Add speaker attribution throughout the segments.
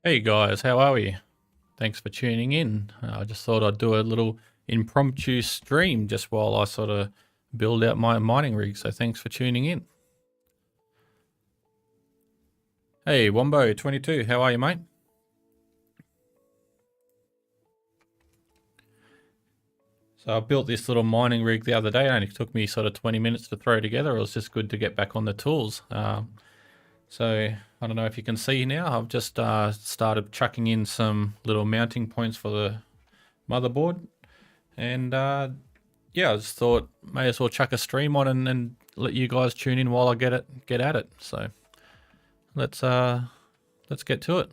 Speaker 1: Hey guys, how are we? Thanks for tuning in. I just thought I'd do a little impromptu stream just while I sort of build out my mining rig. So thanks for tuning in. Hey Wombo22, how are you, mate? So I built this little mining rig the other day. It only took me sort of 20 minutes to throw together. It was just good to get back on the tools. So I don't know if you can see now. I've just started chucking in some little mounting points for the motherboard, and yeah, I just thought may as well chuck a stream on and let you guys tune in while I get at it. So let's uh let's get to it.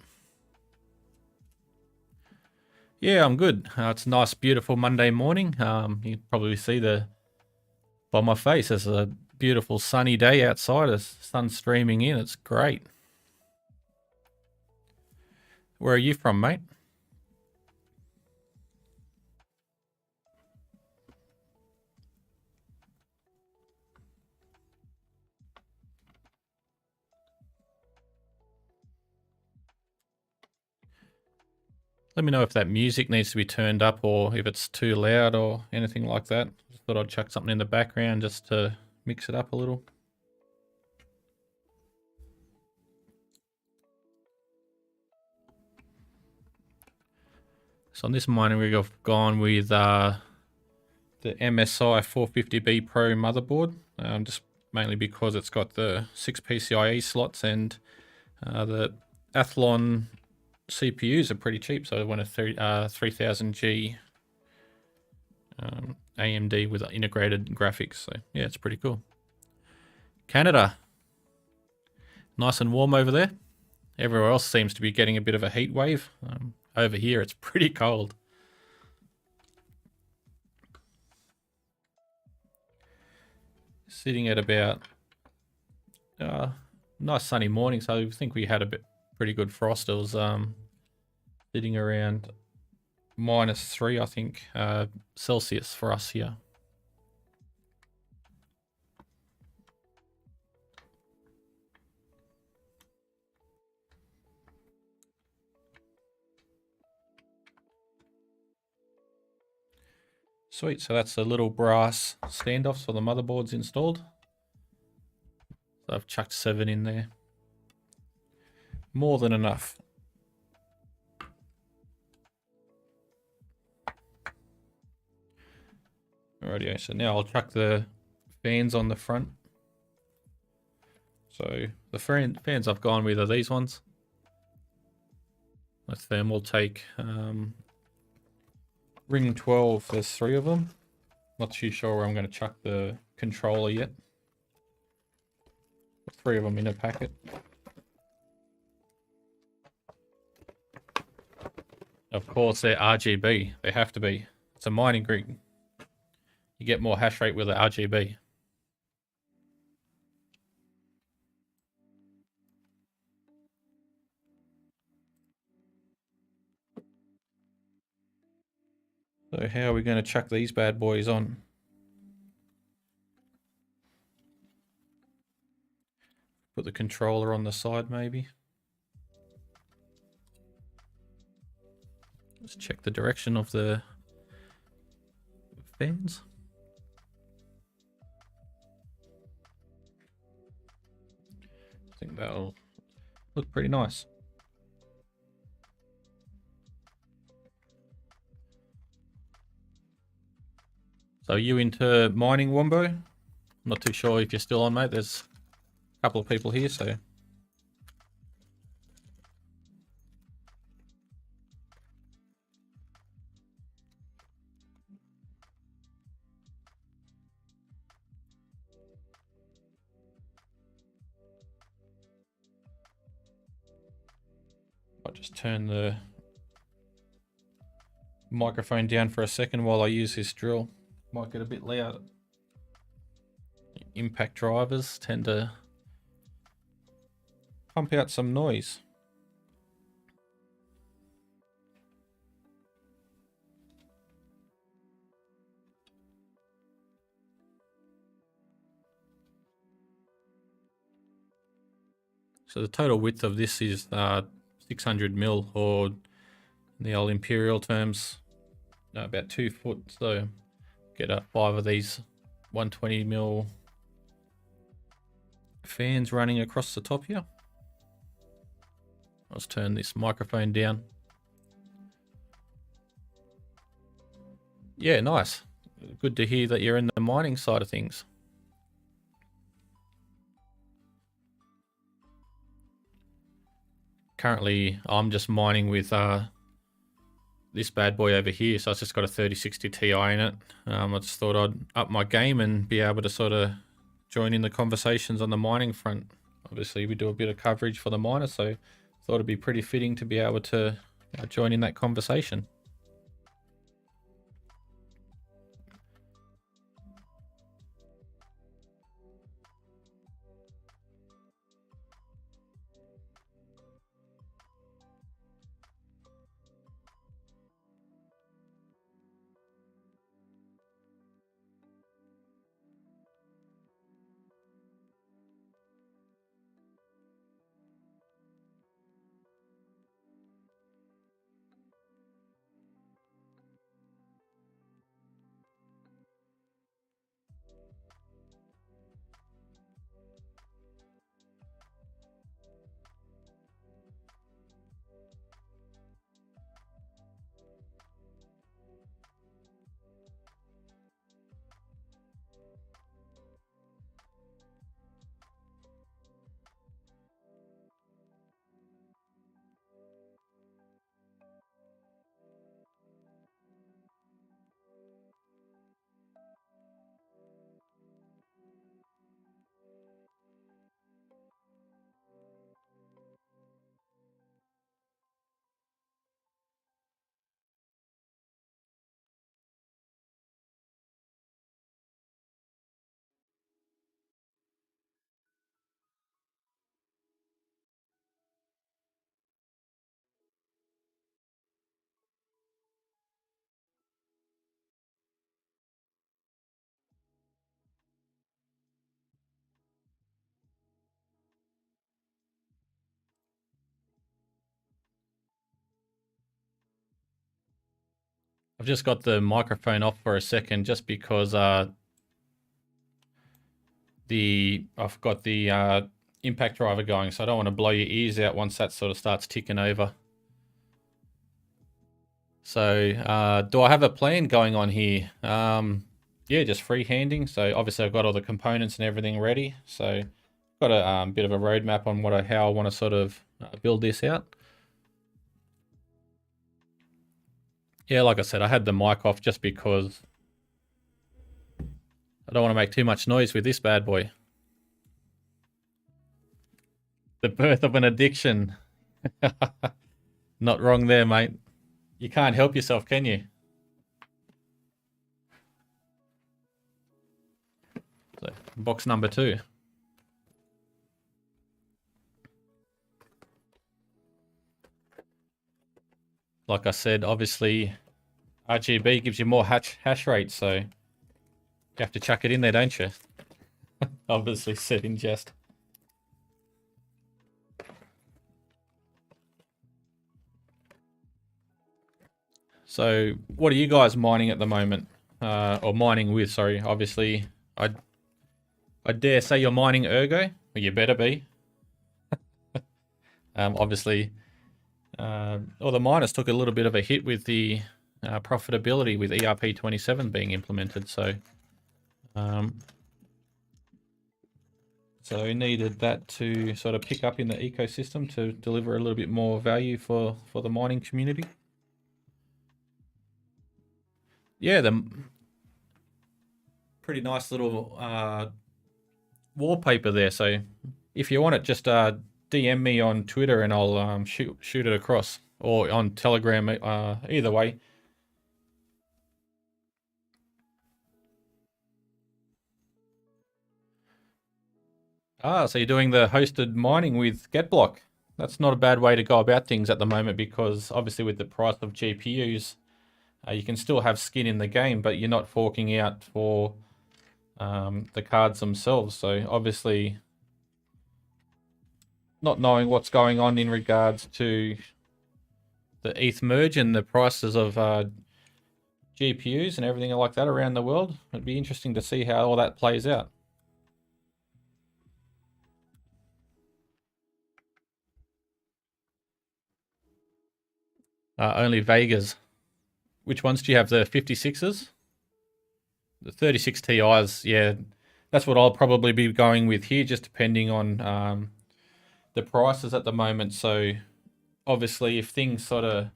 Speaker 1: Yeah, I'm good. It's a nice, beautiful Monday morning. You can probably see the by my face. It's a beautiful sunny day outside. The sun's streaming in. It's great. Where are you from, mate? Let me know if that music needs to be turned up or if it's too loud or anything like that. Just thought I'd chuck something in the background just to mix it up a little. So on this mining rig, I've gone with the MSI 450B Pro motherboard, just mainly because it's got the 6 PCIe slots, and the Athlon CPUs are pretty cheap. So I went a 3000G AMD with integrated graphics. So yeah, it's pretty cool. Canada, nice and warm over there. Everywhere else seems to be getting a bit of a heat wave. Over here, it's pretty cold. Sitting at about nice sunny morning, so I think we had a pretty good frost. It was sitting around -3, I think, Celsius for us here. Sweet, so that's the little brass standoffs for the motherboards installed. So I've chucked 7 in there. More than enough. Alrighty, so now I'll chuck the fans on the front. So the fans I've gone with are these ones. A thermal take. Ring 12, there's 3 of them. Not too sure where I'm going to chuck the controller yet. 3 of them in a packet. Of course, they're RGB. They have to be. It's a mining rig. You get more hash rate with the RGB. So how are we going to chuck these bad boys on? Put the controller on the side, maybe. Let's check the direction of the fans. I think that'll look pretty nice. So are you into mining, Wombo? I'm not too sure if you're still on, mate. There's a couple of people here, so... I'll just turn the microphone down for a second while I use this drill. Might get a bit loud. Impact drivers tend to pump out some noise. So the total width of this is 600 mil, or in the old imperial terms, about 2 foot. So get 5 of these 120 mil fans running across the top here. Let's turn this microphone down. Yeah, nice. Good to hear that you're in the mining side of things. Currently, I'm just mining with this bad boy over here. So it's just got a 3060 Ti in it. I just thought I'd up my game and be able to sort of join in the conversations on the mining front. Obviously, we do a bit of coverage for the miners, so thought it'd be pretty fitting to be able to join in that conversation. I've just got the microphone off for a second just because I've got the impact driver going, so I don't want to blow your ears out once that sort of starts ticking over. So do I have a plan going on here? Yeah, just freehanding. So obviously I've got all the components and everything ready. So got a bit of a roadmap on how I want to sort of build this out. Yeah, like I said, I had the mic off just because I don't want to make too much noise with this bad boy. The birth of an addiction. Not wrong there, mate. You can't help yourself, can you? So, box number 2. Like I said, obviously RGB gives you more hash rate, so you have to chuck it in there, don't you? Obviously said in jest. So what are you guys mining at the moment? Or mining with, sorry. Obviously, I dare say you're mining Ergo. Well, you better be. Obviously, the miners took a little bit of a hit with the profitability with ERP27 being implemented. So we needed that to sort of pick up in the ecosystem to deliver a little bit more value for the mining community. Yeah, the pretty nice little wallpaper there. So if you want it, just DM me on Twitter and I'll shoot it across, or on Telegram, either way. So you're doing the hosted mining with GetBlock. That's not a bad way to go about things at the moment, because obviously with the price of GPUs, you can still have skin in the game, but you're not forking out for the cards themselves. So obviously not knowing what's going on in regards to the ETH merge and the prices of GPUs and everything like that around the world. It'd be interesting to see how all that plays out. Only Vegas. Which ones do you have? The 56s? The 36 Ti's, yeah. That's what I'll probably be going with here, just depending on the prices at the moment. So obviously if things sort of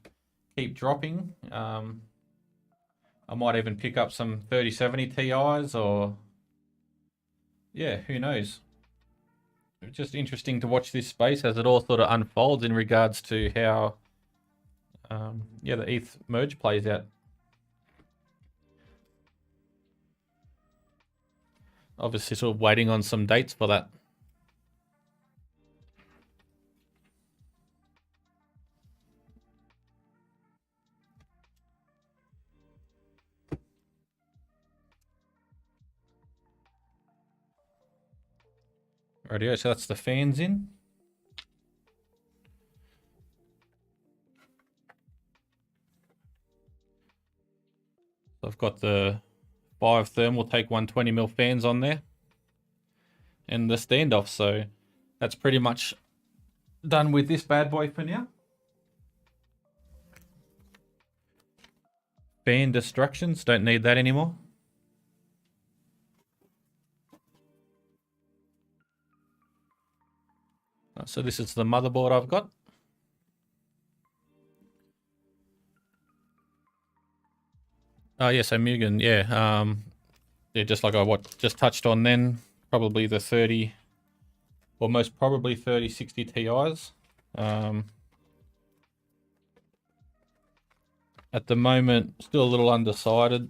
Speaker 1: keep dropping, I might even pick up some 3070 Ti's or, yeah, who knows. It's just interesting to watch this space as it all sort of unfolds in regards to how, yeah, the ETH merge plays out. Obviously sort of waiting on some dates for that. Rightio, so that's the fans in. So I've got the 5 thermal take 120mm fans on there. And the standoff, so that's pretty much done with this bad boy for now. Fan destructions, don't need that anymore. So this is the motherboard I've got. Oh yeah, so Mugen, yeah, yeah, just like I just touched on then, probably the 30, or most probably 3060 Ti's. At the moment, still a little undecided.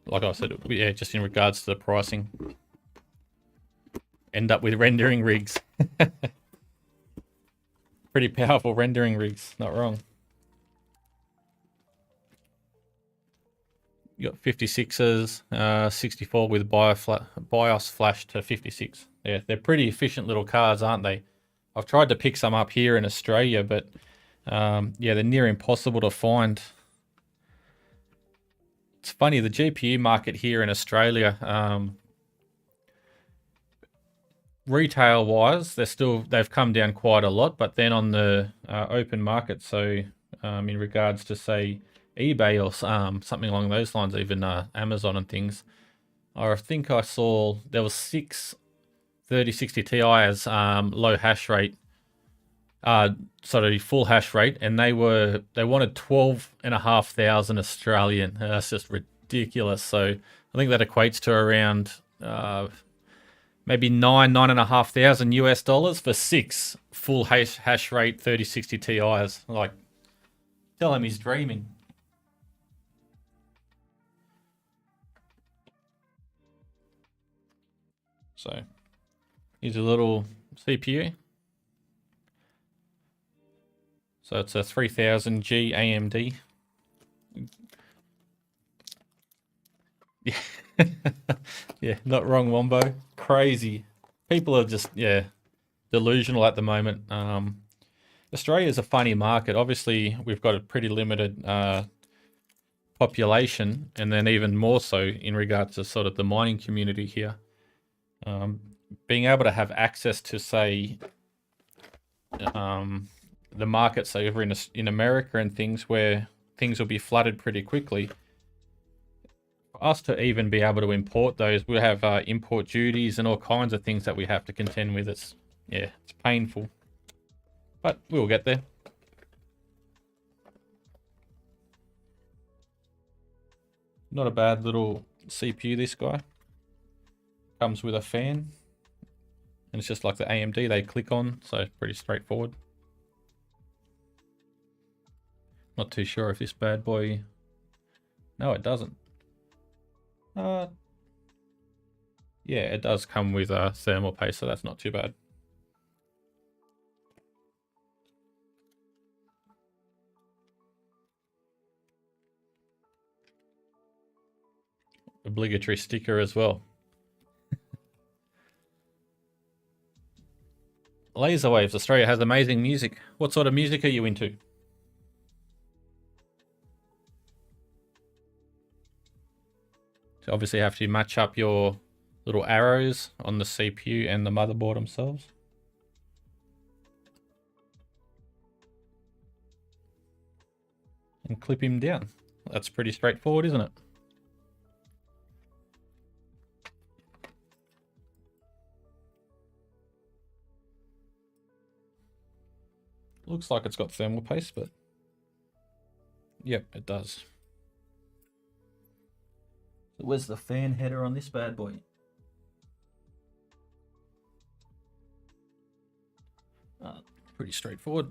Speaker 1: Like I said, yeah, just in regards to the pricing. End up with rendering rigs. Pretty powerful rendering rigs, not wrong. You got 56s, 64 with BIOS flash to 56. Yeah, they're pretty efficient little cards, aren't they? I've tried to pick some up here in Australia, but yeah, they're near impossible to find. It's funny, the GPU market here in Australia, retail-wise, they've come down quite a lot, but then on the open market, so in regards to say eBay or something along those lines, even Amazon and things, I think I saw there was 6 3060 Ti's low hash rate, sorry, full hash rate, and they wanted 12,500 Australian. That's just ridiculous. So I think that equates to around maybe nine and a half thousand US dollars for 6 full hash rate 3060 Ti's. Like, tell him he's dreaming. So here's a little CPU. So it's a 3000G AMD. Yeah, yeah, not wrong, Wombo. Crazy. People are just, yeah, delusional at the moment. Australia is a funny market. Obviously, we've got a pretty limited population, and then even more so in regards to sort of the mining community here. Being able to have access to, say, the market, say over in America and things where things will be flooded pretty quickly. For us to even be able to import those, we'll have import duties and all kinds of things that we have to contend with. It's painful, but we'll get there. Not a bad little CPU, this guy. Comes with a fan. And it's just like the AMD they click on, so it's pretty straightforward. Not too sure if this bad boy... No, it doesn't. Yeah, it does come with a thermal paste, so that's not too bad. Obligatory sticker as well. Laser Waves Australia has amazing music. What sort of music are you into? So obviously you have to match up your little arrows on the CPU and the motherboard themselves. And clip him down. That's pretty straightforward, isn't it? Looks like it's got thermal paste, but yep, it does. So where's the fan header on this bad boy? Pretty straightforward.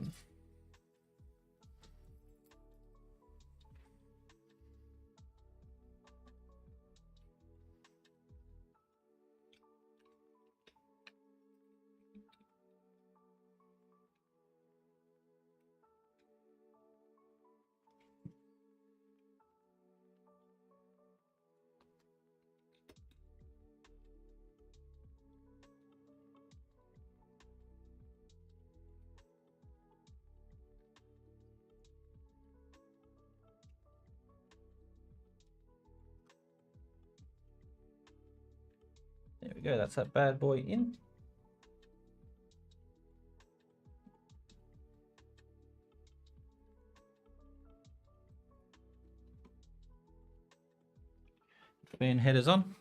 Speaker 1: There we go, that's that bad boy in. Fan headers on.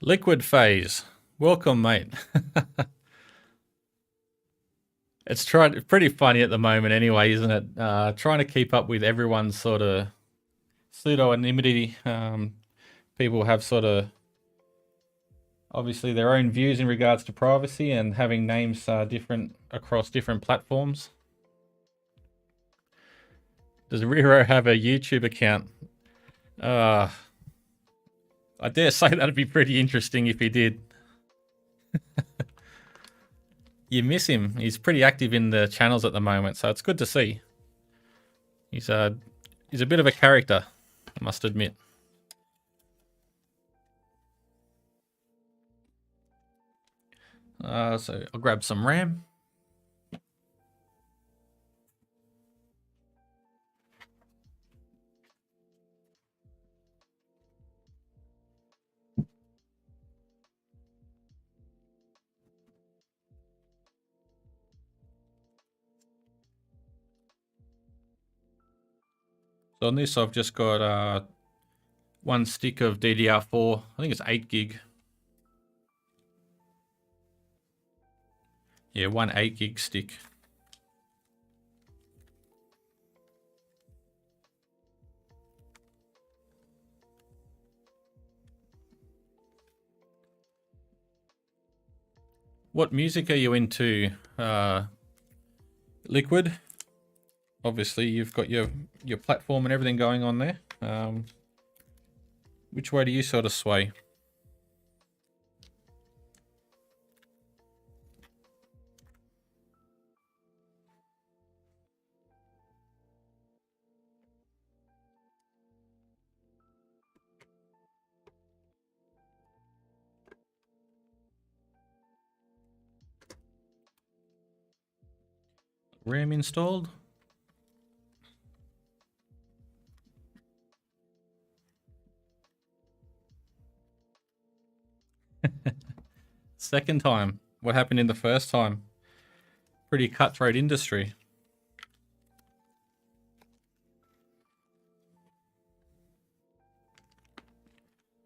Speaker 1: Liquid phase. Welcome, mate. It's pretty funny at the moment anyway, isn't it? Trying to keep up with everyone's sort of pseudo-anonymity. People have sort of obviously their own views in regards to privacy and having names different across different platforms. Does Riro have a YouTube account? I dare say that'd be pretty interesting if he did. You miss him. He's pretty active in the channels at the moment, so it's good to see. He's a bit of a character, I must admit. So I'll grab some RAM. So on this, I've just got one stick of DDR4. I think it's 8 gig. Yeah, one 8 gig stick. What music are you into, Liquid? Obviously, you've got your platform and everything going on there. Which way do you sort of sway? RAM installed. Second time. What happened in the first time? Pretty cutthroat industry.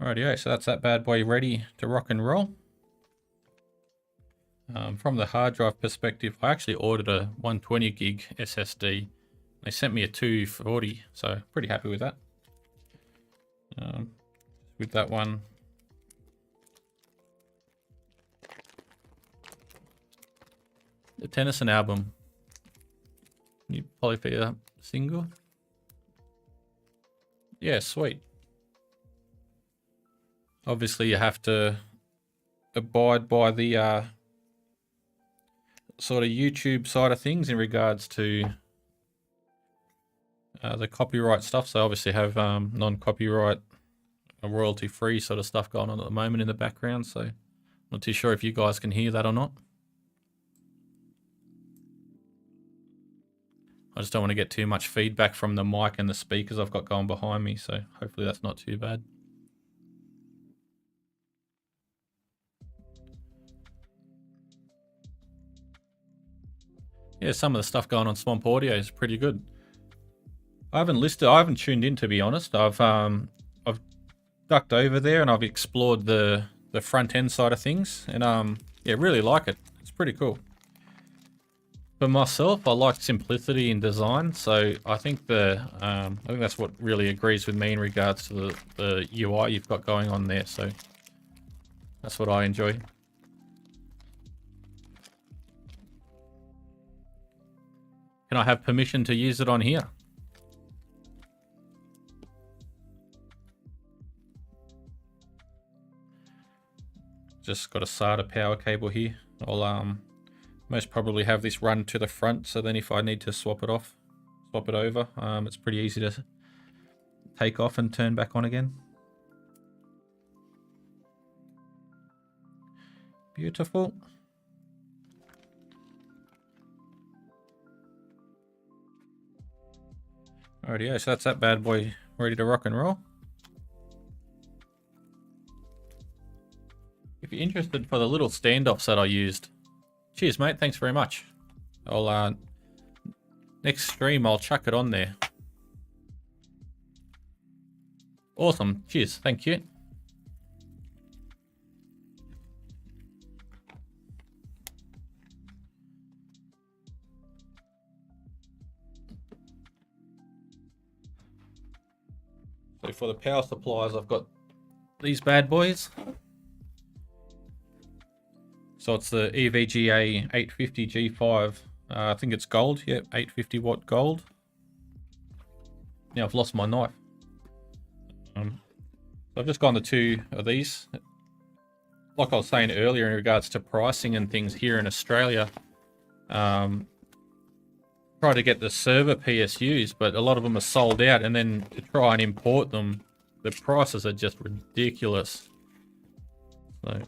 Speaker 1: Rightio, so that's that bad boy ready to rock and roll. From the hard drive perspective, I actually ordered a 120 gig SSD. They sent me a 240, so pretty happy with that. With that one, the Tennyson album, new Polyphia single. Yeah, sweet. Obviously, you have to abide by the sort of YouTube side of things in regards to the copyright stuff. So obviously have non-copyright, royalty-free sort of stuff going on at the moment in the background. So not too sure if you guys can hear that or not. I just don't want to get too much feedback from the mic and the speakers I've got going behind me. So hopefully that's not too bad. Yeah, some of the stuff going on Swamp Audio is pretty good. I haven't tuned in, to be honest. I've ducked over there and I've explored the front end side of things, and yeah, really like it. It's pretty cool. For myself, I like simplicity in design, so I think I think that's what really agrees with me in regards to the UI you've got going on there. So that's what I enjoy. Can I have permission to use it on here? Just got a SATA power cable here. I'll most probably have this run to the front, so then if I need to swap it over, it's pretty easy to take off and turn back on again. Beautiful. Alrighty, so that's that bad boy ready to rock and roll. If you're interested for the little standoffs that I used, cheers mate, thanks very much. I'll next stream I'll chuck it on there. Awesome, cheers, thank you. So for the power supplies, I've got these bad boys. So it's the EVGA 850 G5. I think it's gold. Yep, 850 watt gold. Now I've lost my knife. So I've just gone to 2 of these. Like I was saying earlier in regards to pricing and things here in Australia, try to get the server PSUs, but a lot of them are sold out, and then to try and import them, the prices are just ridiculous. So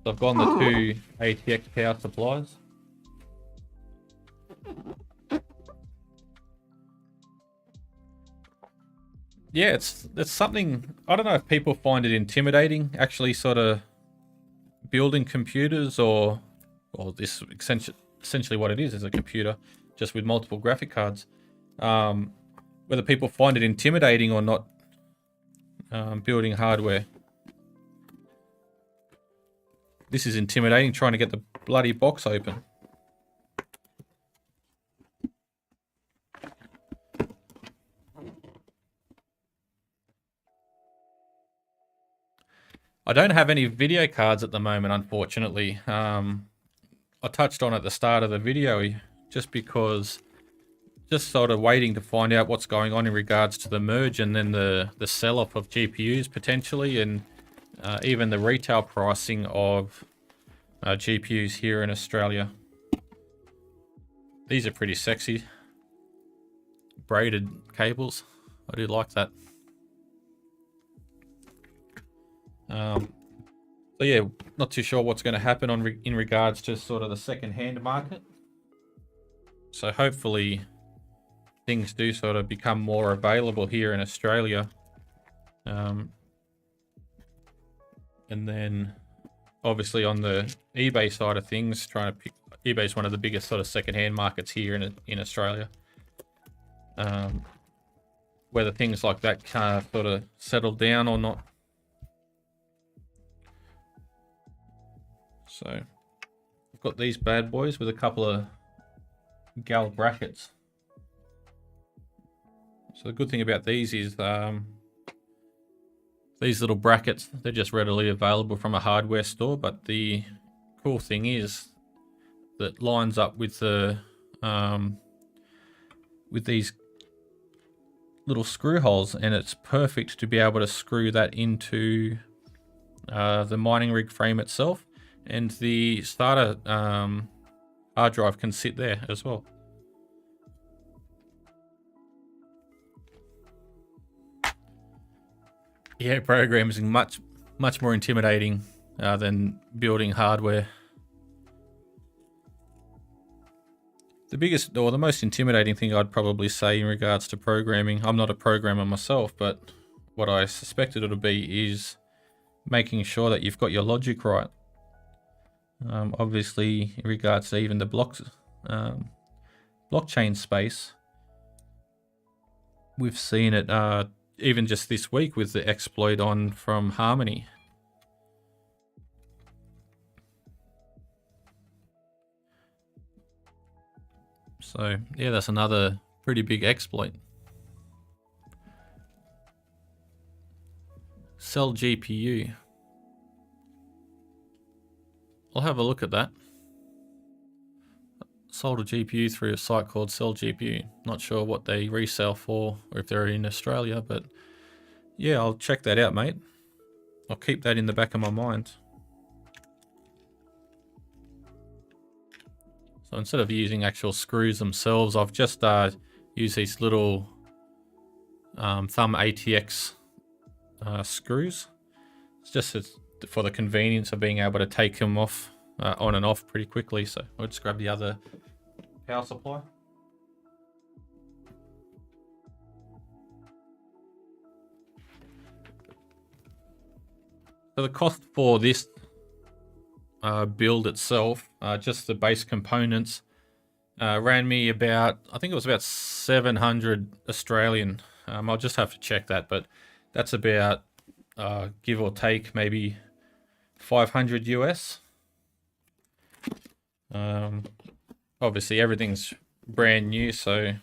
Speaker 1: I've gone the 2 ATX power supplies. Yeah, it's something, I don't know if people find it intimidating, actually sort of building computers, or this essentially what it is a computer just with multiple graphic cards. Whether people find it intimidating or not, building hardware. This is intimidating, trying to get the bloody box open. I don't have any video cards at the moment, unfortunately. I touched on at the start of the video, just because, just sort of waiting to find out what's going on in regards to the merge, and then the sell-off of GPUs potentially, and even the retail pricing of GPUs here in Australia. These are pretty sexy. Braided cables. I do like that. So yeah, not too sure what's going to happen in regards to sort of the second-hand market. So hopefully things do sort of become more available here in Australia. And then obviously on the eBay side of things, eBay is one of the biggest sort of second-hand markets here in Australia. Whether things like that can sort of settle down or not. So I've got these bad boys with a couple of gal brackets. So the good thing about these is these little brackets, they're just readily available from a hardware store, but the cool thing is that lines up with the with these little screw holes, and it's perfect to be able to screw that into the mining rig frame itself, and the starter hard drive can sit there as well. Yeah, programming much more intimidating than building hardware. The biggest or the most intimidating thing I'd probably say in regards to programming, I'm not a programmer myself, but what I suspected it would be is making sure that you've got your logic right. Obviously, in regards to even the blockchain space, we've seen it even just this week with the exploit from Harmony. So yeah, that's another pretty big exploit. Sell GPU. I'll have a look at that. Sold a GPU through a site called Sell GPU. Not sure what they resell for or if they're in Australia, but yeah, I'll check that out, mate. I'll keep that in the back of my mind. So instead of using actual screws themselves, I've just used these little thumb ATX screws. It's just for the convenience of being able to take them off, on and off pretty quickly. So I'll just grab the other power supply. So the cost for this build itself, just the base components, ran me about, I think it was about 700 Australian. I'll just have to check that, but that's about, give or take, maybe 500 US. Obviously everything's brand new, so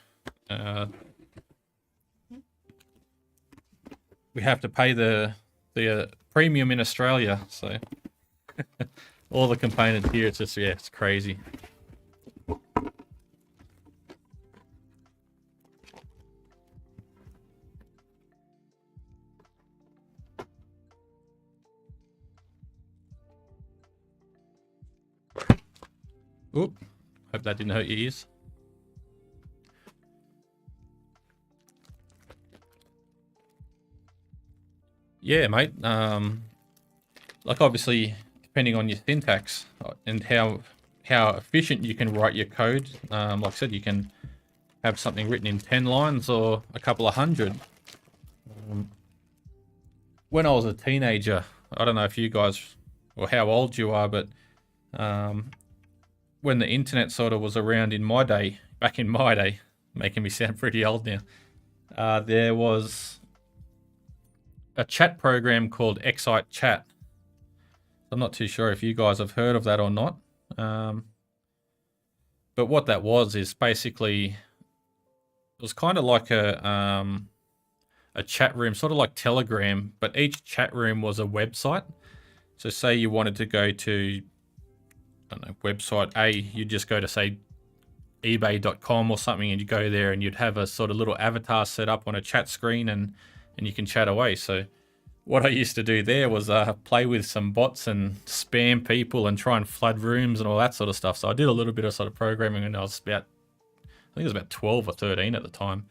Speaker 1: we have to pay the premium in Australia, so all the components here, it's just, yeah, it's crazy. Oop, hope that didn't hurt your ears. Yeah, mate. Like obviously, depending on your syntax and how efficient you can write your code. Like I said, you can have something written in 10 lines or a couple of hundred. When I was a teenager, I don't know if you guys or how old you are, but when the internet sort of was around in my day, back in my day, making me sound pretty old now, there was a chat program called Excite Chat. I'm not too sure if you guys have heard of that or not. But what that was is basically, it was kind of like a chat room, sort of like Telegram, but each chat room was a website. So say you wanted to go to, I don't know, website A, you'd just go to say ebay.com or something, and you go there and you'd have a sort of little avatar set up on a chat screen, and you can chat away. So what I used to do there was play with some bots and spam people and try and flood rooms and all that sort of stuff. So I did a little bit of sort of programming when I was about, I think it was about 12 or 13 at the time.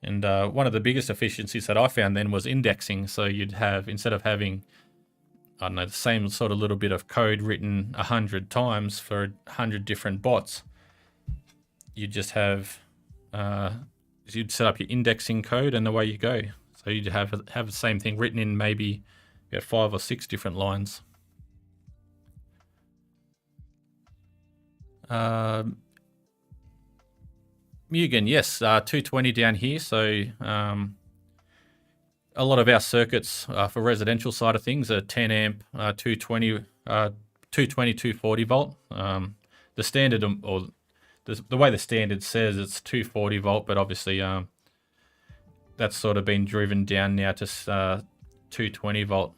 Speaker 1: And one of the biggest efficiencies that I found then was indexing. So you'd have, instead of having, I don't know, the same sort of little bit of code written 100 times for 100 different bots, you'd just have, you'd set up your indexing code and away you go. So you'd have the same thing written in maybe about 5 or 6 different lines. Mugen, yes, 220 down here. So a lot of our circuits for residential side of things are 10 amp, 220, 240 volt. The standard, or the way the standard says, it's 240 volt, but obviously that's sort of been driven down now to 220 volt.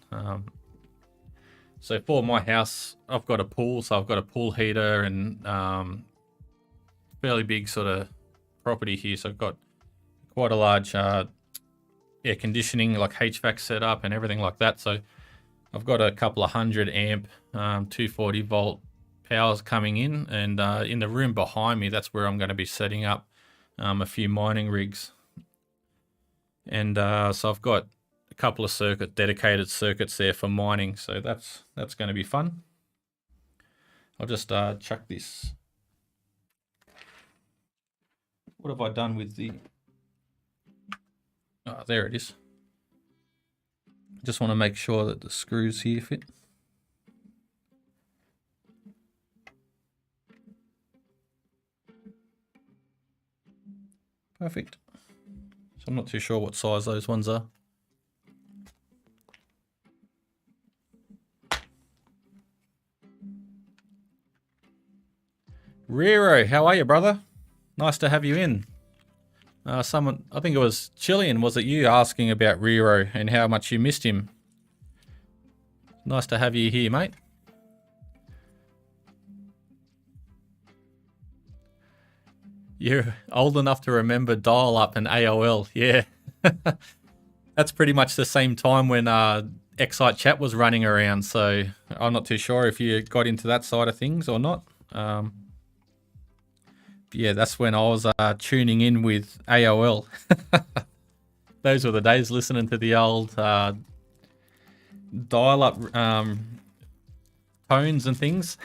Speaker 1: So for my house, I've got a pool, so I've got a pool heater and fairly big sort of property here. So I've got quite a large air conditioning, like HVAC setup and everything like that. So I've got a couple of 100 amp 240 volt powers coming in, and in the room behind me, that's where I'm going to be setting up a few mining rigs. And so I've got a couple of dedicated circuits there for mining, so that's going to be fun. I'll just chuck this. What have I done with the... Oh, there it is. Just want to make sure that the screws here fit. Perfect. So I'm not too sure what size those ones are. Rero, how are you, brother? Nice to have you in. Someone, I think it was Chilean, was it you, asking about Rero and how much you missed him? Nice to have you here, mate. You're old enough to remember dial-up and AOL, yeah. That's pretty much the same time when Excite Chat was running around, so I'm not too sure if you got into that side of things or not. Yeah, that's when I was tuning in with AOL. Those were the days, listening to the old dial-up tones and things.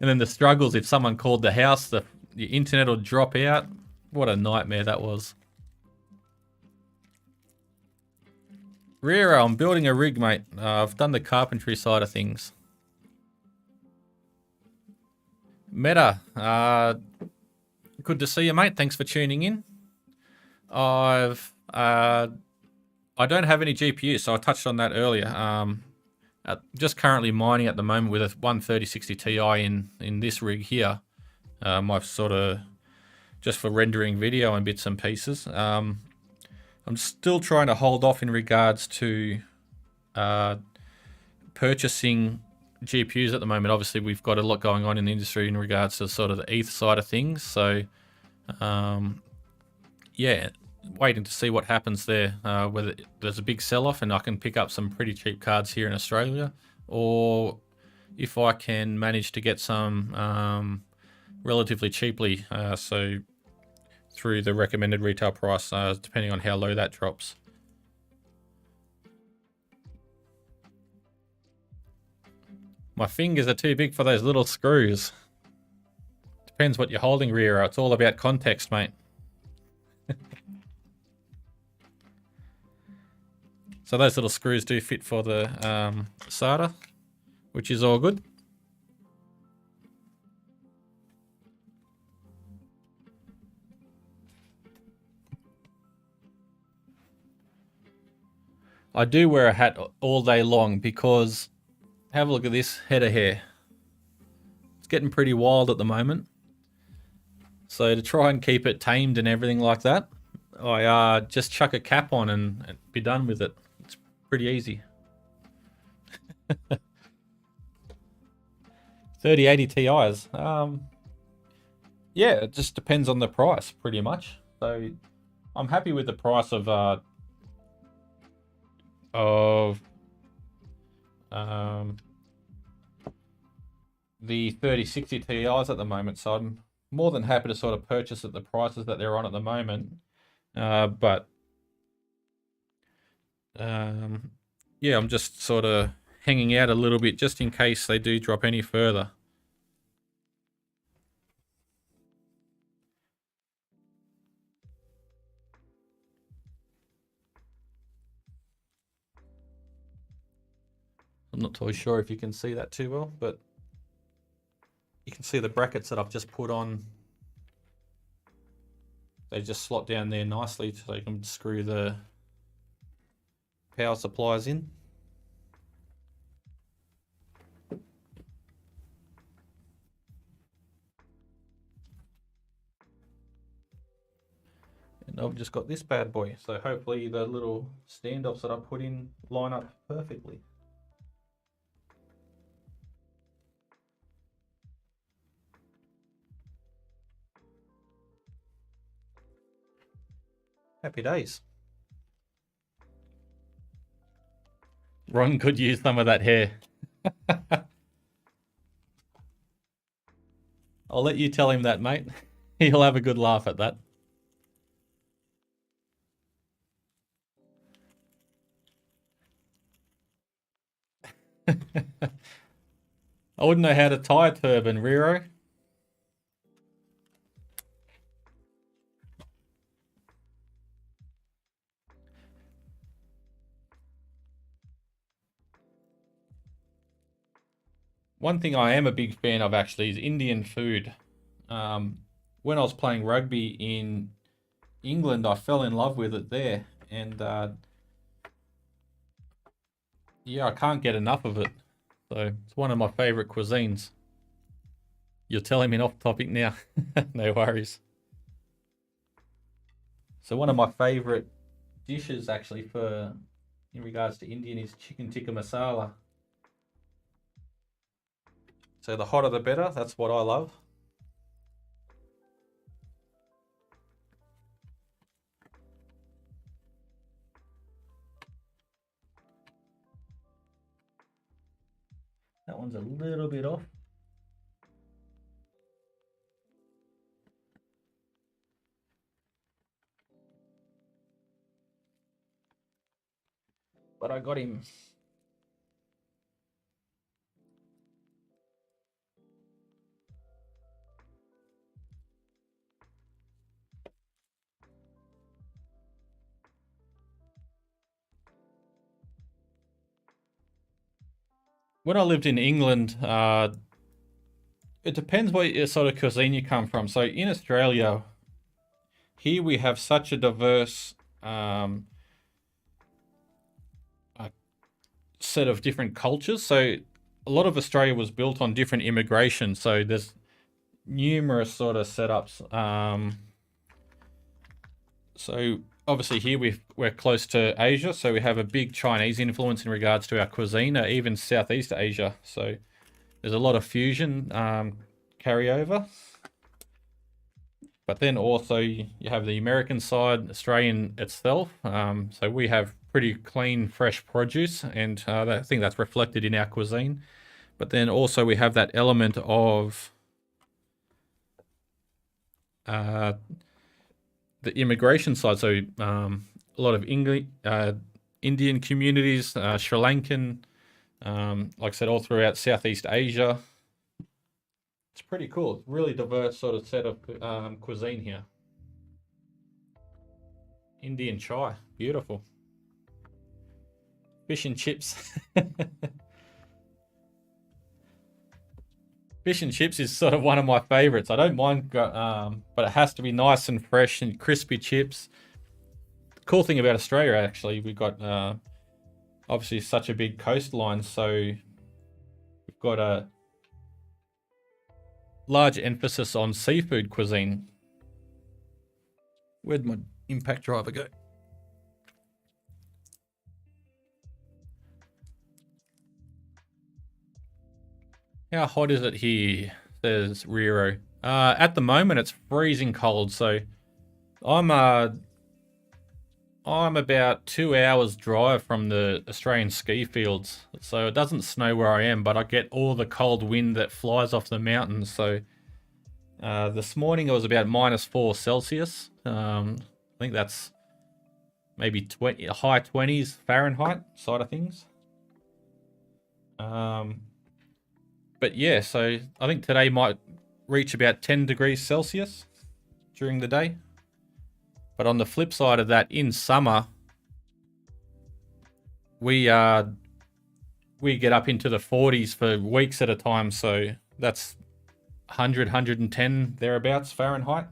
Speaker 1: And then the struggles, if someone called the house, the internet would drop out. What a nightmare that was. Rero, I'm building a rig, mate. I've done the carpentry side of things. Meta, good to see you, mate. Thanks for tuning in. I don't have any GPUs, so I touched on that earlier. Just currently mining at the moment with a 13060 Ti in this rig here. I've sort of just for rendering video and bits and pieces. I'm still trying to hold off in regards to purchasing GPUs at the moment. Obviously, we've got a lot going on in the industry in regards to sort of the ETH side of things. So, yeah, waiting to see what happens there. Whether there's a big sell-off and I can pick up some pretty cheap cards here in Australia, or if I can manage to get some relatively cheaply, so through the recommended retail price, depending on how low that drops. My fingers are too big for those little screws. Depends what you're holding, Rero. It's all about context, mate. So those little screws do fit for the SATA, which is all good. I do wear a hat all day long because have a look at this head of hair. It's getting pretty wild at the moment. So to try and keep it tamed and everything like that, I just chuck a cap on and be done with it. It's pretty easy. 3080 Ti's. Yeah, it just depends on the price pretty much. So I'm happy with the price of the 3060 Ti's at the moment, so I'm more than happy to sort of purchase at the prices that they're on at the moment. But yeah, I'm just sort of hanging out a little bit just in case they do drop any further. I'm not totally sure if you can see that too well, but you can see the brackets that I've just put on. They just slot down there nicely so you can screw the power supplies in. And I've just got this bad boy, so hopefully the little standoffs that I put in line up perfectly. Happy days. Ron could use some of that hair. I'll let you tell him that, mate. He'll have a good laugh at that. I wouldn't know how to tie a turban, Riro. One thing I am a big fan of actually is Indian food. When I was playing rugby in England, I fell in love with it there, and yeah, I can't get enough of it. So it's one of my favorite cuisines. You're telling me off topic now. No worries. So one of my favorite dishes actually for in regards to Indian is chicken tikka masala. So the hotter the better. That's what I love. That one's a little bit off. But I got him. When I lived in England, it depends what sort of cuisine you come from. So in Australia, here we have such a diverse set of different cultures. So a lot of Australia was built on different immigration. So there's numerous sort of setups. So obviously here we're close to Asia, so we have a big Chinese influence in regards to our cuisine, even Southeast Asia. So there's a lot of fusion carryover. But then also you have the American side, Australian itself. So we have pretty clean, fresh produce, and I think that's reflected in our cuisine. But then also we have that element of the immigration side. So a lot of Indian communities, Sri Lankan, like I said, all throughout Southeast Asia. It's pretty cool. It's really diverse sort of set of cuisine here. Indian chai, beautiful. Fish and chips. Fish and chips is sort of one of my favorites. I don't mind, but it has to be nice and fresh and crispy chips. The cool thing about Australia, actually, we've got obviously such a big coastline, so we've got a large emphasis on seafood cuisine. Where'd my impact driver go? How hot is it here? Says Riro. At the moment, it's freezing cold. So I'm about 2 hours drive from the Australian ski fields. So it doesn't snow where I am, but I get all the cold wind that flies off the mountains. So this morning it was about -4 Celsius. I think that's maybe high 20s Fahrenheit side of things. But yeah, so I think today might reach about 10 degrees Celsius during the day. But on the flip side of that, in summer, we get up into the 40s for weeks at a time. So that's 100, 110 thereabouts Fahrenheit.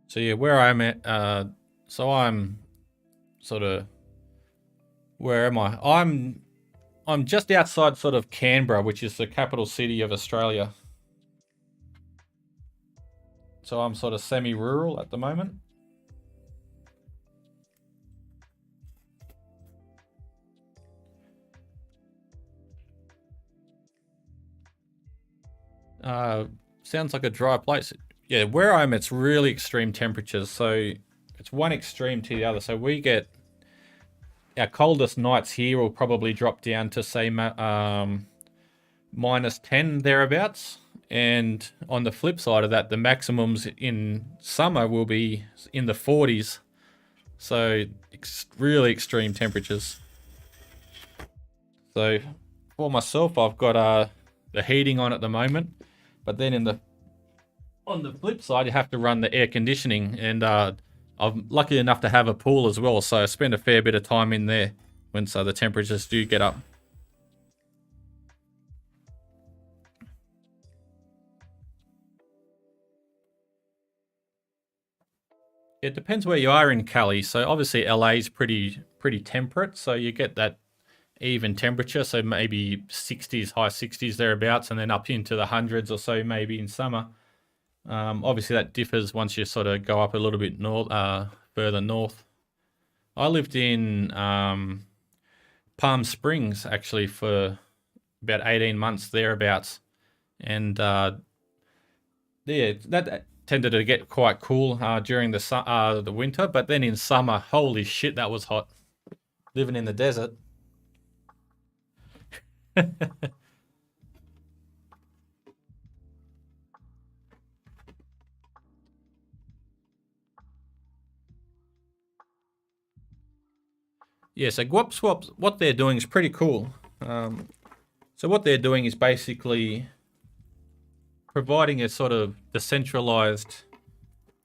Speaker 1: So yeah, where I'm at, so I'm sort of, where am I? I'm just outside sort of Canberra, which is the capital city of Australia. So I'm sort of semi-rural at the moment. Sounds like a dry place. Yeah, where I'm, it's really extreme temperatures. So it's one extreme to the other. So we get our coldest nights here will probably drop down to say -10 thereabouts. And on the flip side of that, the maximums in summer will be in the 40s. So really extreme temperatures. So for myself, I've got the heating on at the moment, but then on the flip side, you have to run the air conditioning, and I'm lucky enough to have a pool as well, so I spend a fair bit of time in there when the temperatures do get up. It depends where you are in Cali. So obviously LA is pretty temperate, so you get that even temperature, so maybe 60s, high 60s thereabouts, and then up into the hundreds or so maybe in summer. Obviously that differs once you sort of go up a little bit further north. I lived in Palm Springs actually for about 18 months thereabouts, and yeah, that tended to get quite cool during the winter, but then in summer, holy shit, that was hot. Living in the desert. Yeah, so Guap Swaps, what they're doing is pretty cool. So what they're doing is basically providing a sort of decentralized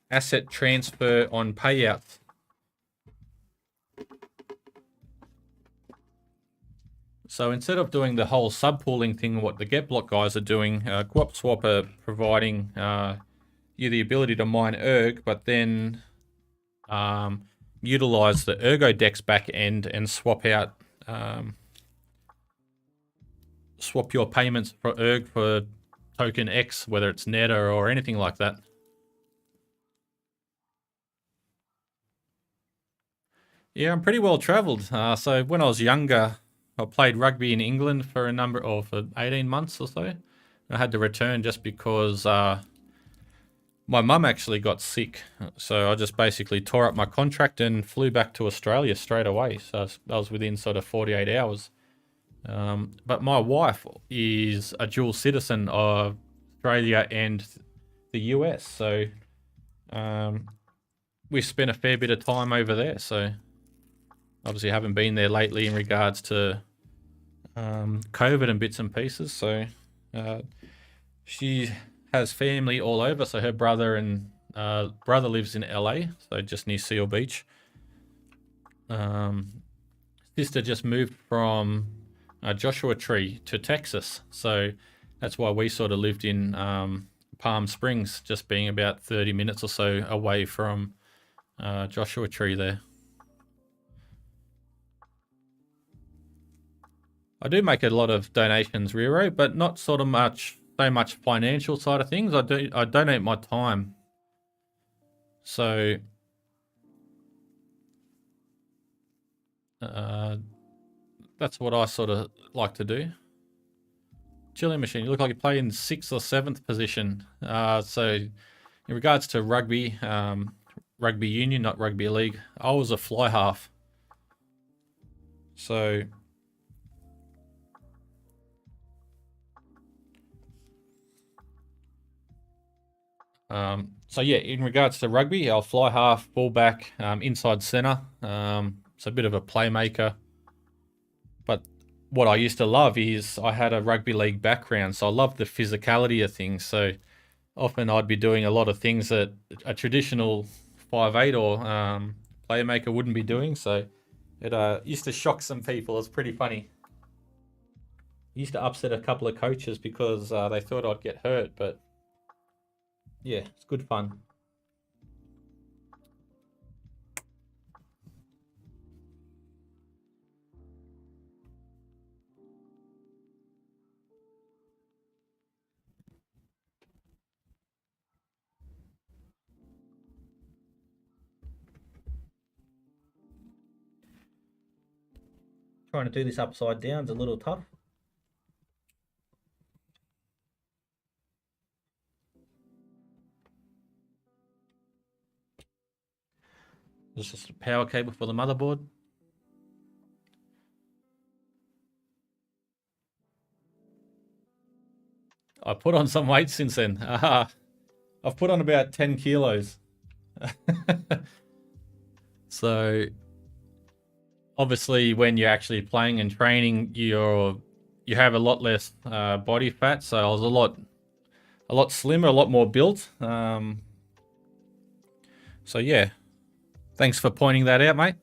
Speaker 1: asset transfer on payouts. So instead of doing the whole subpooling thing, what the GetBlock guys are doing, GuapSwap are providing you the ability to mine Erg, but then utilize the Ergo Dex back end and swap out, swap your payments for Erg for token X, whether it's Neta or anything like that. Yeah, I'm pretty well travelled. So when I was younger, I played rugby in England for for 18 months or so. I had to return just because my mum actually got sick. So I just basically tore up my contract and flew back to Australia straight away. So that was within sort of 48 hours. But my wife is a dual citizen of Australia and the US. So we spent a fair bit of time over there. So obviously haven't been there lately in regards to COVID and bits and pieces. So she has family all over. So her brother lives in LA, so just near Seal Beach. Sister just moved from Joshua Tree to Texas, so that's why we sort of lived in Palm Springs, just being about 30 minutes or so away from Joshua Tree there. I do make a lot of donations, Riro, but not so much financial side of things. I donate my time. So that's what I sort of like to do. Chilling machine. You look like you play in 6th or 7th position. So in regards to rugby, rugby union, not rugby league, I was a fly half. So so yeah, in regards to rugby, I'll fly half, fullback, inside centre. So a bit of a playmaker. But what I used to love is I had a rugby league background, so I loved the physicality of things. So often I'd be doing a lot of things that a traditional 5'8" or playmaker wouldn't be doing. So it used to shock some people. It's pretty funny. Used to upset a couple of coaches because they thought I'd get hurt, but yeah, it's good fun. Trying to do this upside down is a little tough. There's just a power cable for the motherboard. I put on some weight since then. I've put on about 10 kilos. So obviously when you're actually playing and training, you have a lot less body fat. So I was a lot slimmer, a lot more built. So yeah, thanks for pointing that out, mate.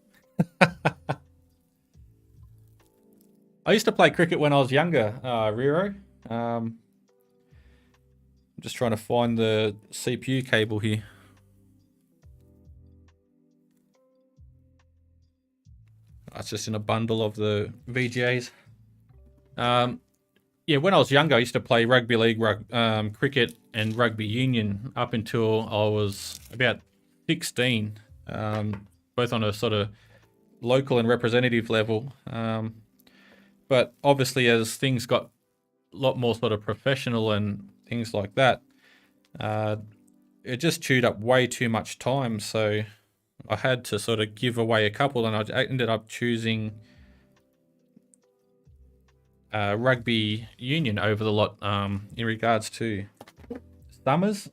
Speaker 1: I used to play cricket when I was younger, Riro. I'm just trying to find the CPU cable here. That's just in a bundle of the VGAs. Yeah, when I was younger, I used to play rugby league, cricket, and rugby union up until I was about 16, both on a sort of local and representative level. But obviously, as things got a lot more sort of professional and things like that, it just chewed up way too much time. So I had to sort of give away a couple, and I ended up choosing rugby union over the lot. In regards to summers,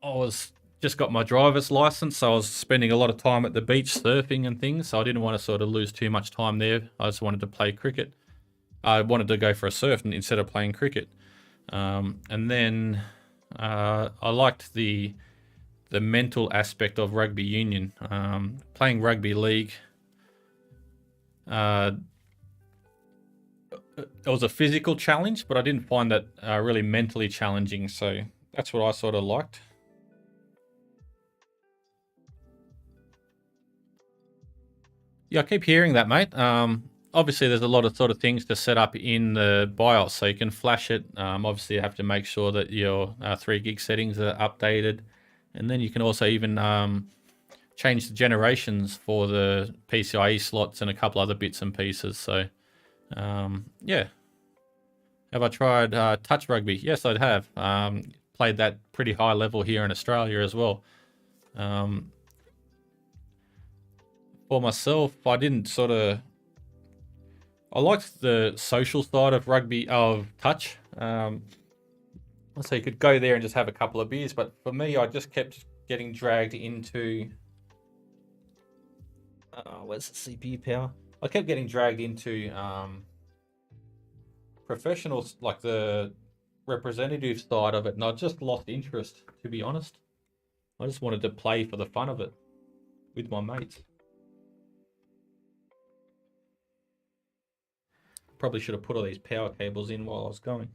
Speaker 1: I was just got my driver's license, so I was spending a lot of time at the beach surfing and things, so I didn't want to sort of lose too much time there. I just wanted to play cricket. I wanted to go for a surf instead of playing cricket. And then I liked the mental aspect of rugby union. Playing rugby league, it was a physical challenge, but I didn't find that really mentally challenging. So that's what I sort of liked. Yeah, I keep hearing that, mate. Obviously, there's a lot of sort of things to set up in the BIOS, so you can flash it. Obviously, you have to make sure that your 3 gig settings are updated, and then you can also even change the generations for the PCIe slots and a couple other bits and pieces. So, yeah. Have I tried touch rugby? Yes, I have. Played that pretty high level here in Australia as well. For myself, I didn't sort of. I liked the social side of rugby, of touch. So you could go there and just have a couple of beers, but for me, I just kept getting dragged into. Where's the CPU power? I kept getting dragged into professionals, like the representative side of it, and I just lost interest, to be honest. I just wanted to play for the fun of it with my mates. Probably should have put all these power cables in while I was going.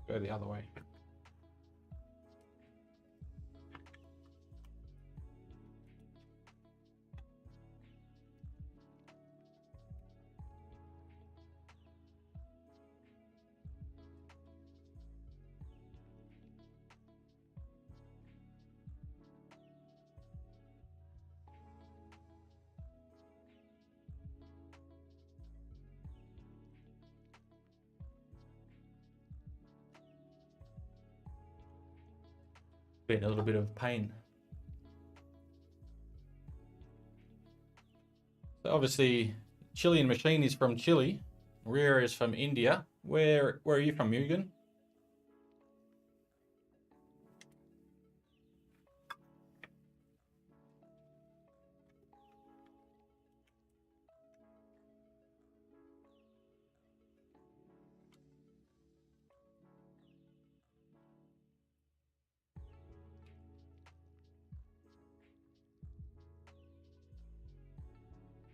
Speaker 1: Go the other way. Been a little bit of pain. So obviously, Chilean machine is from Chile. Rear is from India. Where are you from, Mugen?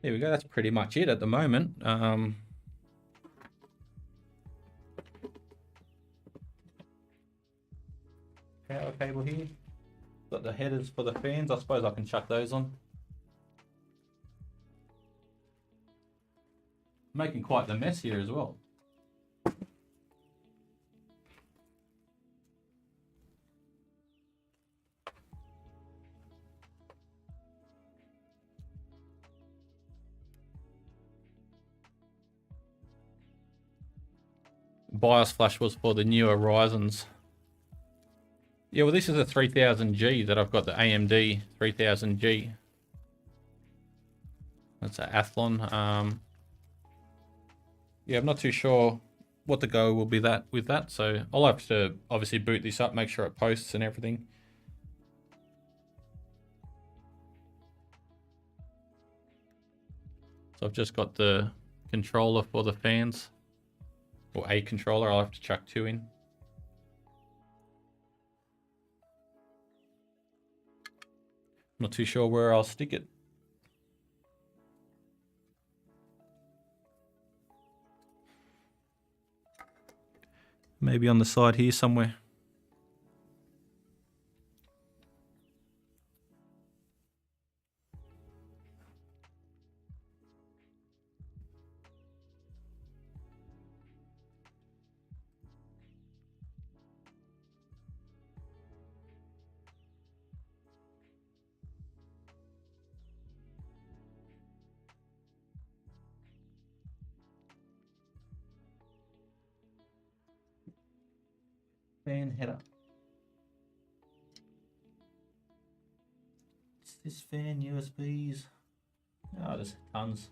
Speaker 1: There we go. That's pretty much it at the moment. Power cable here. Got the headers for the fans. I suppose I can chuck those on. Making quite the mess here as well. BIOS flash was for the newer Ryzen's. Yeah, well, this is a 3000G that I've got, the AMD 3000G. That's an Athlon. Yeah, I'm not too sure what the go will be with that. So I'll have to obviously boot this up, make sure it posts and everything. So I've just got the controller for the fans, or a controller. I'll have to chuck two in. Not too sure where I'll stick it. Maybe on the side here somewhere. Fan header. What's this fan USBs? Oh, there's tons.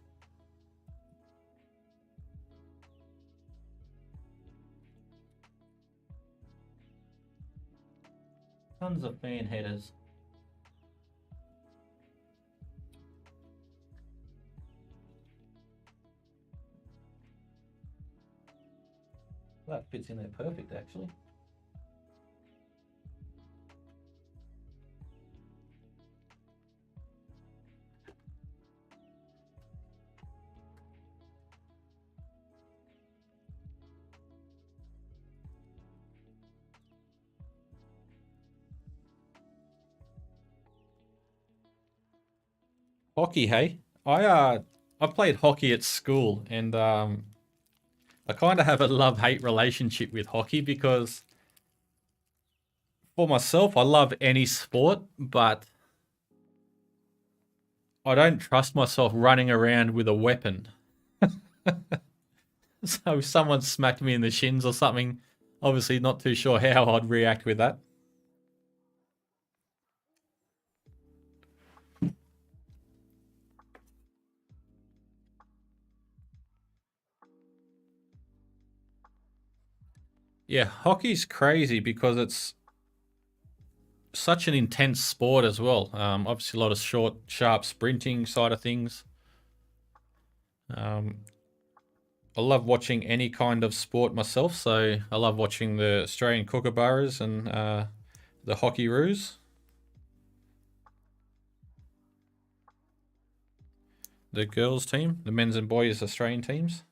Speaker 1: Tons of fan headers. That fits in there perfect, actually. Hockey, hey? I played hockey at school, and I kind of have a love-hate relationship with hockey because for myself, I love any sport, but I don't trust myself running around with a weapon. So if someone smacked me in the shins or something, obviously not too sure how I'd react with that. Yeah, hockey's crazy because it's such an intense sport as well. Obviously, a lot of short, sharp sprinting side of things. Um, I love watching any kind of sport myself, so I love watching the Australian Kookaburras and the Hockey Roos, the girls team, the men's and boys Australian teams.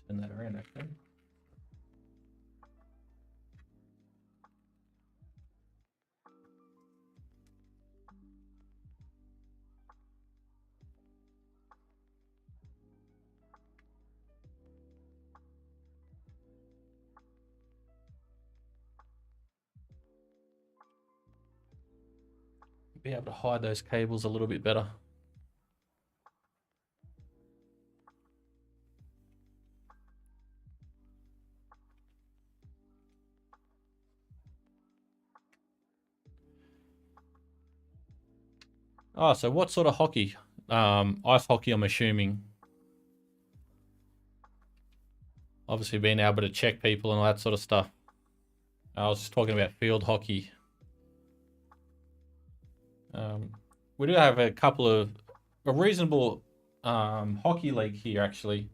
Speaker 1: Turn that around, actually. Be able to hide those cables a little bit better. Oh, so what sort of hockey? Ice hockey, I'm assuming. Obviously, being able to check people and all that sort of stuff. I was talking about field hockey. We do have a reasonable hockey league here, actually.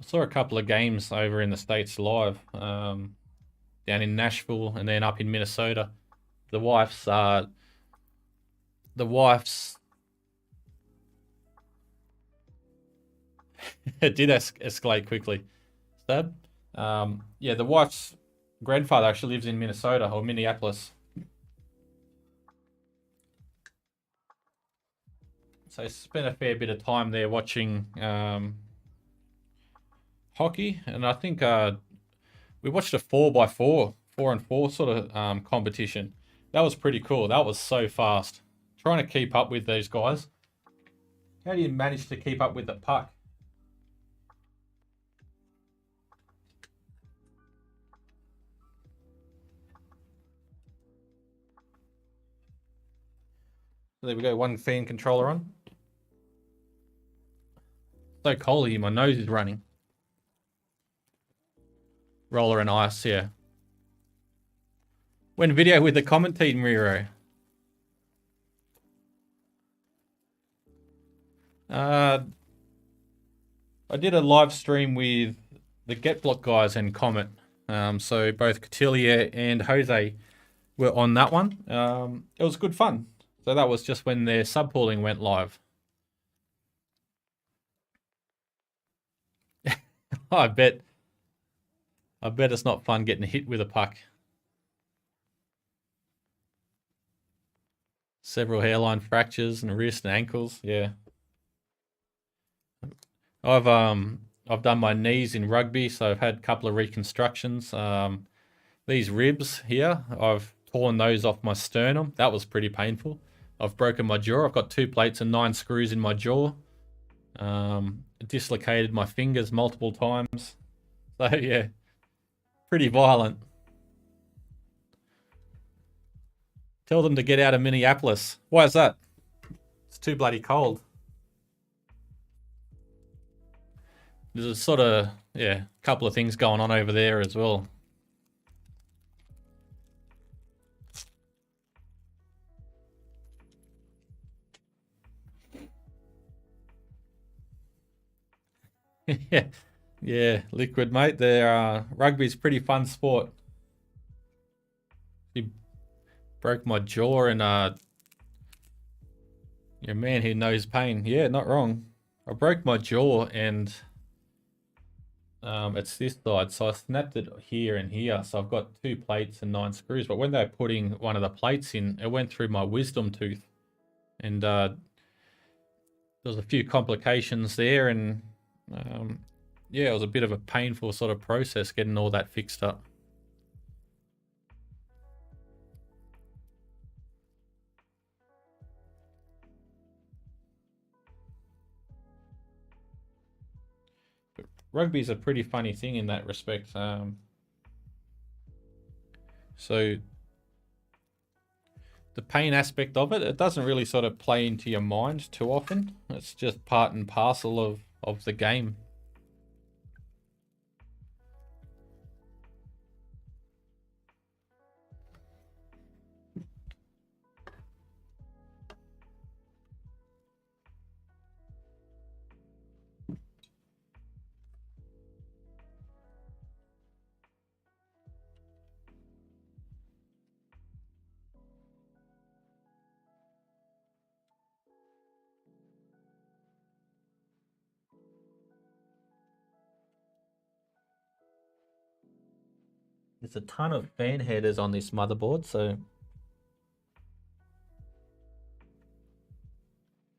Speaker 1: saw a couple of games over in the States live, down in Nashville and then up in Minnesota. The wife's it did escalate quickly. Stab. Yeah, the wife's grandfather actually lives in Minnesota or Minneapolis. So I spent a fair bit of time there watching hockey, and I think we watched a 4x4, 4-on-4 sort of competition. That was pretty cool. That was so fast. Trying to keep up with these guys. How do you manage to keep up with the puck? There we go, one fan controller on. So cold here, my nose is running. Roller and ice, yeah. When video with the comment team, Riro. I did a live stream with the Get Block guys and Comet. So both Cotillier and Jose were on that one. It was good fun. So that was just when their subpooling went live. I bet it's not fun getting hit with a puck. Several hairline fractures and wrist and ankles. Yeah. I've done my knees in rugby, so I've had a couple of reconstructions. These ribs here, I've torn those off my sternum. That was pretty painful. I've broken my jaw. I've got 2 plates and 9 screws in my jaw. Dislocated my fingers multiple times. So yeah, pretty violent. Tell them to get out of Minneapolis. Why is that? It's too bloody cold. There's a sort of, yeah, couple of things going on over there as well. Yeah, liquid, mate. Rugby's pretty fun sport. You broke my jaw, and you're a man who knows pain. Yeah, not wrong. I broke my jaw, and it's this side, so I snapped it here and here. So I've got 2 plates and 9 screws. But when they were putting one of the plates in, it went through my wisdom tooth, and there was a few complications there, and yeah, it was a bit of a painful sort of process getting all that fixed up. But rugby's a pretty funny thing in that respect. So the pain aspect of it doesn't really sort of play into your mind too often. It's just part and parcel of the game. There's a ton of fan headers on this motherboard, so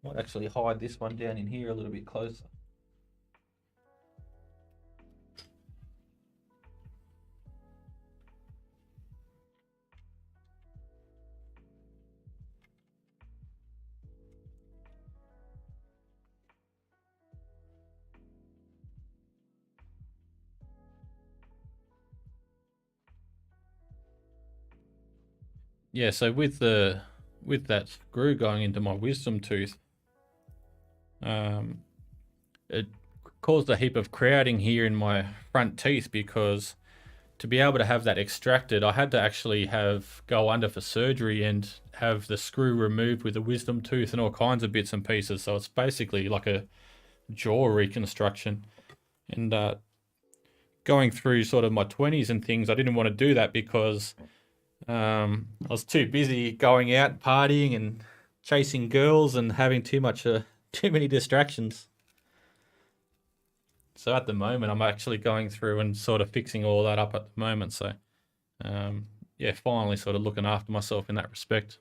Speaker 1: might actually hide this one down in here a little bit closer. Yeah, so with that screw going into my wisdom tooth, it caused a heap of crowding here in my front teeth, because to be able to have that extracted, I had to actually go under for surgery and have the screw removed with a wisdom tooth and all kinds of bits and pieces. So it's basically like a jaw reconstruction. And going through sort of my 20s and things, I didn't want to do that because I was too busy going out partying and chasing girls and having too many distractions. So at the moment, I'm actually going through and sort of fixing all that up at the moment. So um, yeah, finally sort of looking after myself in that respect.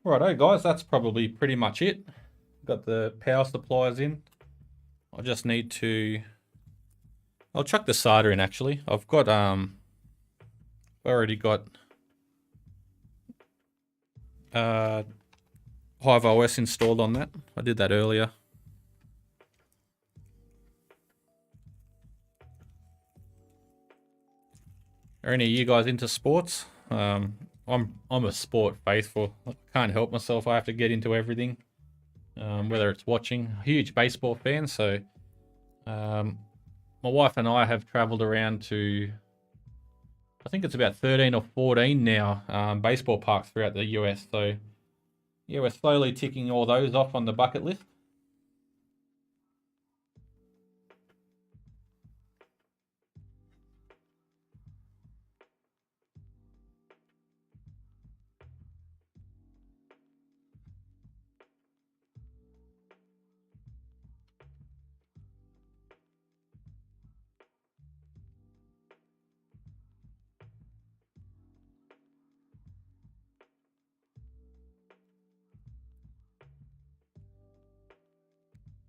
Speaker 1: Righto, guys, that's probably pretty much it. Got the power supplies in. I just need to. I'll chuck the solder in actually. I've already got uh, Hive OS installed on that. I did that earlier. Are any of you guys into sports? I'm a sport faithful. I can't help myself. I have to get into everything, whether it's watching. Huge baseball fan, so my wife and I have travelled around to, I think it's about 13 or 14 now, baseball parks throughout the US. So yeah, we're slowly ticking all those off on the bucket list.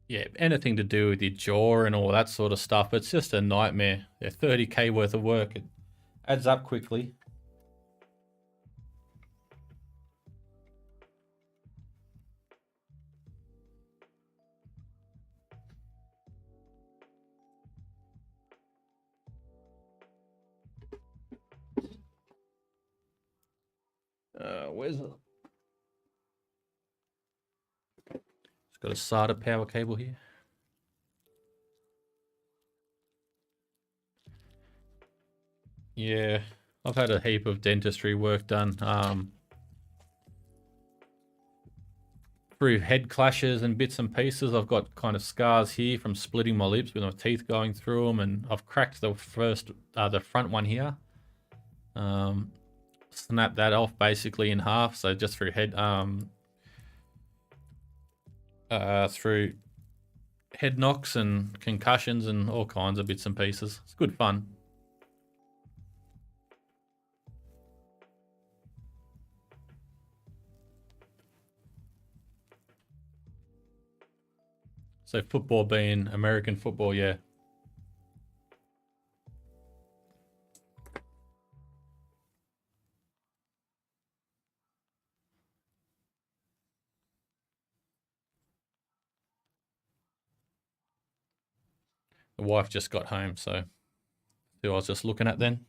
Speaker 1: Yeah, anything to do with your jaw and all that sort of stuff, it's just a nightmare. Yeah, 30K worth of work, it adds up quickly. Where's it? It's got a SATA power cable here. Yeah, I've had a heap of dentistry work done. Through head clashes and bits and pieces. I've got kind of scars here from splitting my lips with my teeth going through them, and I've cracked the front one here. Snapped that off basically in half. So just through head knocks and concussions and all kinds of bits and pieces. It's good fun. So football being American football, yeah. The wife just got home, so who I was just looking at then.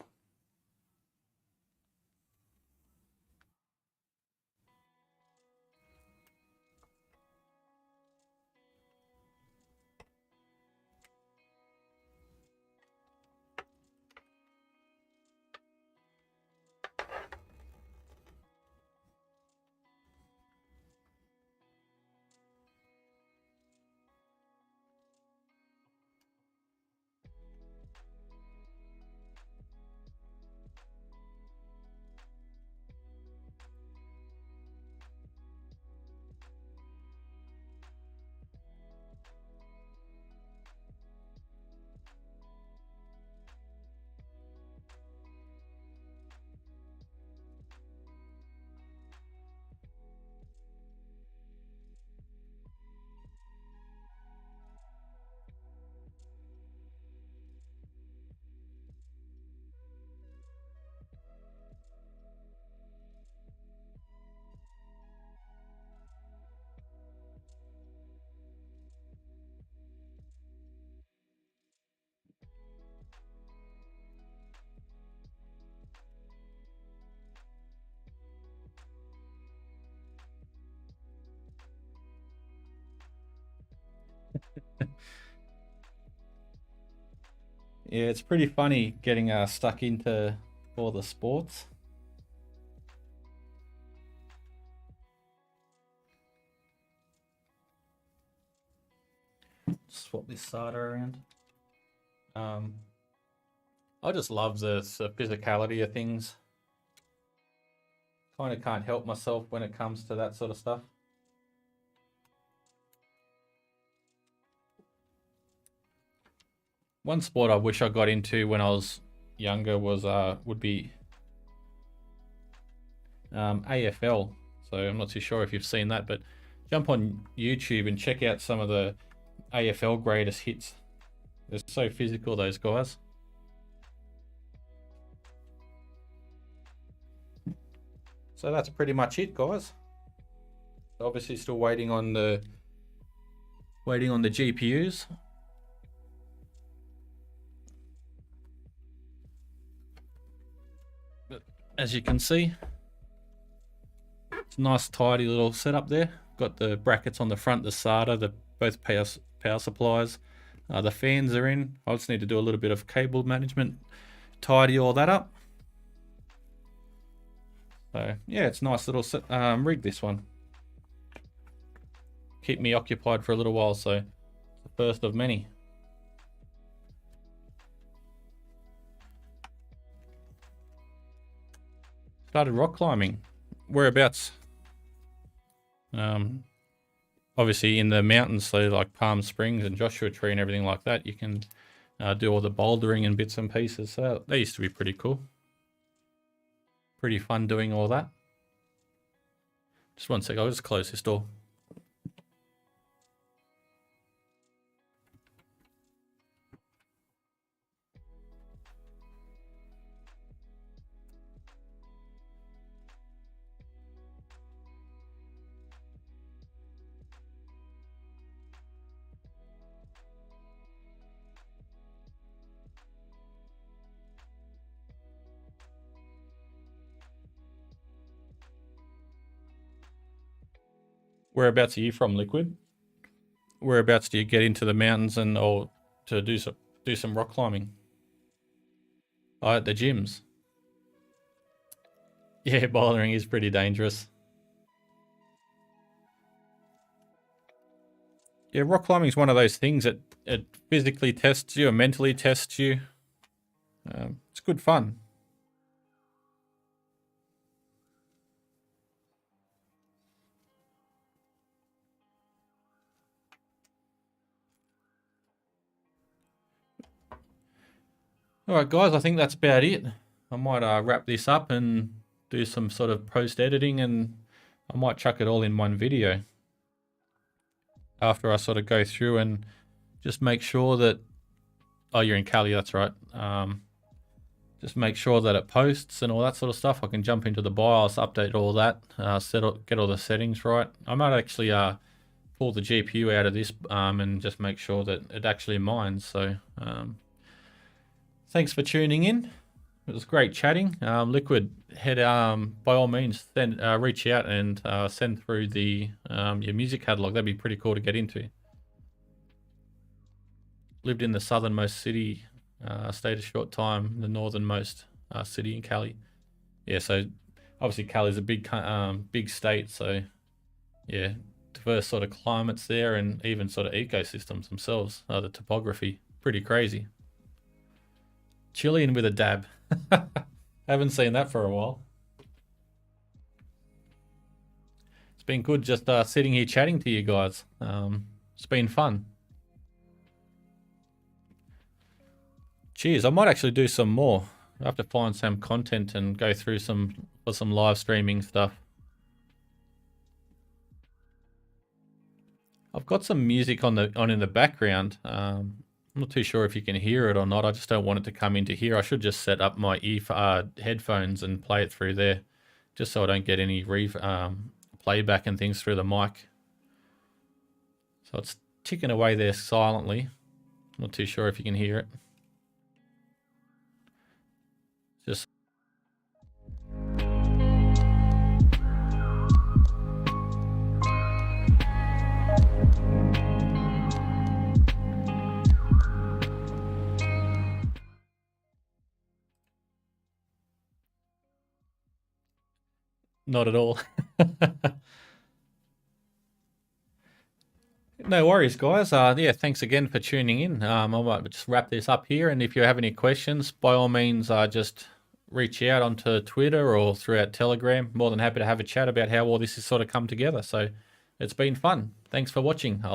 Speaker 1: Yeah, it's pretty funny getting stuck into all the sports. swap this SATA around. I just love the physicality of things. Kind of can't help myself when it comes to that sort of stuff. One sport I wish I got into when I was younger was would be AFL. So I'm not too sure if you've seen that, but jump on YouTube and check out some of the AFL greatest hits. They're so physical, those guys. So that's pretty much it, guys. Obviously still waiting on the GPUs. But as you can see, it's a nice tidy little setup there. Got the brackets on the front, the SATA, the both power supplies. The fans are in. I just need to do a little bit of cable management, tidy all that up. So yeah, it's a nice little rig, this one. Keep me occupied for a little while, so it's the first of many. Started rock climbing. Whereabouts? Obviously in the mountains, so like Palm Springs and Joshua Tree and everything like that, you can do all the bouldering and bits and pieces. So that used to be pretty cool. Pretty fun doing all that. Just one sec, I'll just close this door. Whereabouts are you from, Liquid? Whereabouts do you get into the mountains and or to do some rock climbing? Oh, at the gyms. Yeah, bouldering is pretty dangerous. Yeah, rock climbing is one of those things that it physically tests you and mentally tests you. It's good fun. All right, guys, I think that's about it. I might wrap this up and do some sort of post editing, and I might chuck it all in one video after I sort of go through and just make sure that, oh, you're in Cali, that's right. Just make sure that it posts and all that sort of stuff. I can jump into the BIOS, update all that, get all the settings right. I might actually pull the GPU out of this and just make sure that it actually mines. So thanks for tuning in. It was great chatting. Liquid, by all means, reach out and send through the your music catalog. That'd be pretty cool to get into. Lived in the southernmost city, stayed a short time, the northernmost city in Cali. Yeah, so obviously Cali's a big state, so yeah, diverse sort of climates there, and even sort of ecosystems themselves. The topography, pretty crazy. Chilean with a dab. Haven't seen that for a while. It's been good just sitting here chatting to you guys. It's been fun. Cheers. I might actually do some more. I have to find some content and go through some live streaming stuff. I've got some music on in the background. I'm not too sure if you can hear it or not. I just don't want it to come into here. I should just set up my headphones and play it through there, just so I don't get any playback and things through the mic. So it's ticking away there silently. I'm not too sure if you can hear it. Just not at all. No worries, guys. Yeah, thanks again for tuning in. I might just wrap this up here, and if you have any questions, by all means, just reach out onto Twitter or throughout Telegram. More than happy to have a chat about how all this has sort of come together. So it's been fun. Thanks for watching. I'll